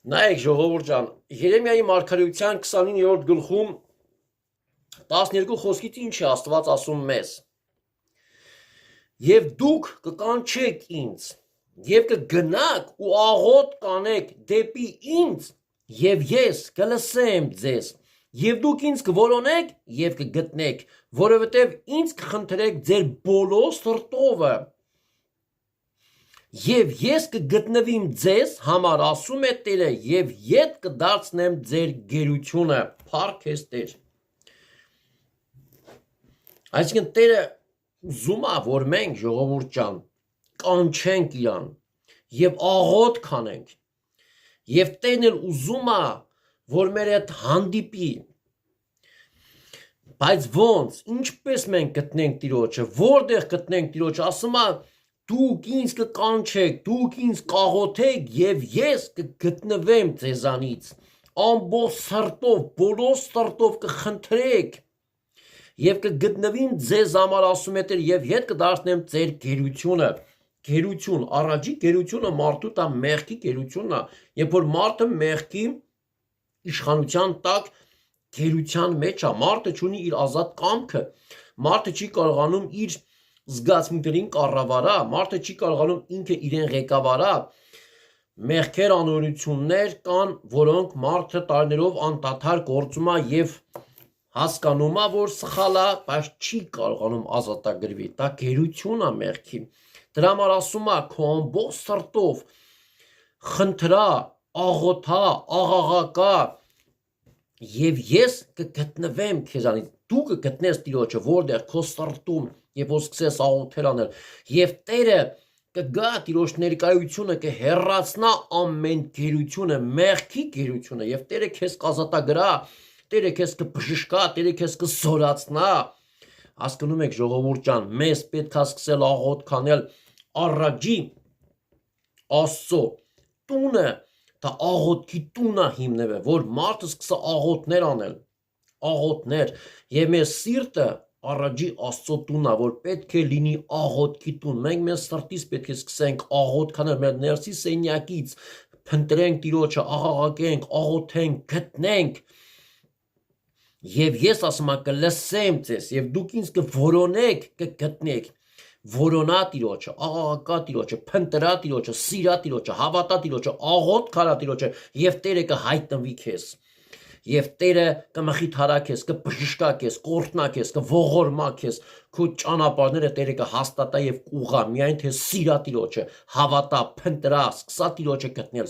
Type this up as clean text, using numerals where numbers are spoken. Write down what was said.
Նայեք ժողովուրդ ջան, Երեմիայի մարգարեության 29-րդ գլխում 12 խոսքից ինչ է Աստված ասում մեզ։ Եվ դուք կկանչեք ինձ, եւ կգնաք ու աղոտ կանեք դեպի ինձ, եւ ես կլսեմ ձեզ, եւ դուք ինձ կորոնեք եւ կգտնեք, որովհետեւ ինձ կխնդրեք ձեր բոլոր սրտովը։ Եվ ես կգտնվիմ ձեզ համար, ասում է Տերը, եւ ետ կդարձնեմ ձեր գերությունը, փառք քեզ Տեր։ Այսինքն Տերը ուզում է, որ մենք ժողովուրդ ջան կանչենք իրան եւ աղոտ կանենք։ Եվ Տերն էլ ուզում է, որ մեր հետ հանդիպի։ Բայց ոնց, ինչպես մենք գտնենք Տիրոջը, որտեղ գտնենք Տիրոջը, ասում է դուք ինձ կկանչեք, դուք ինձ կաղոթեք եւ ես կգտնվեմ ձեզանից, ամբողջ սրտով, բոլոր սրտով կխնդրեք եւ կգտնվիմ ձեզ համար, ասում է Տեր, եւ հետ կդարձնեմ ձեր գերությունը, գերություն, առաջի գերությունը մարդու տա մեղքի գերությունն է, երբ որ մարդը մեղքի իշխանության տակ գերության մեջ է, մարդը ունի իր ազատ կամքը, մարդը չի կարողանում իր զգացմունքներին կառավարա, մարդը չի կարողանում ինքը իրեն ղեկավարա, մեղքեր անօրություններ կան, որոնք մարդը տարիներով անդադար գործում է եւ հասկանում է, որ սխալ է, բայց չի կարողանում ազատագրվի, դա գերություն է մեղքի։ Դրա համար ասում է քո ամբողջ սրտով խնդրա, աղոթա, աղաղակա եւ ես կգտնվեմ քեզանից, դու կգտնես Տիրոջը, որտեղ քո սրտում եւ որ սկսես աղոթել անել եւ Տերը կգա Տիրոջ ներկայությունը կհեռացնա ամեն գերությունը, մեղքի գերությունը եւ Տերը քեզ կազատագրա, Տերը քեզ կբժշկա, Տերը քեզ կզորացնա։ Հասկանում եք ժողովուրդ ջան, մեզ պետք է սկսել աղոթ կանել առաջի Աստծո տունը, դա աղոթքի տունը հիմնվել, որ մարդը սկսա աղոթներ անել, աղոթներ եւ մեր սիրտը առաջի Աստծո տունն է, որ պետք է լինի աղոթքի տուն։ Մենք մեր սրտից պետք է սկսենք աղոթ կանել, մեր ներսի սենյակից փնտրենք Տիրոջը, աղաղակենք, աղոթենք, գտնենք։ Եվ ես ասում եմ կլսեմ ձեզ, եւ դուք ինձ կորոնեք, կգտնեք։ Որոնա Տիրոջը, աղաղակա Տիրոջը, փնտրա Տիրոջը, սիրա Տիրոջը, հավատա Տիրոջը, աղոթ քարա Տիրոջը, եւ Տերը կհայտնվի քեզ։ Եվ Տերը կմխիթարա քեզ, կբժշկա քեզ, կօրհնա քեզ, կողորմա քեզ, քո ճանապարհները Տերը կհաստատա եւ կուղղա, միայն թե սիրա Տիրոջը, հավատա, փնտրա, սկսա Տիրոջը գտնել։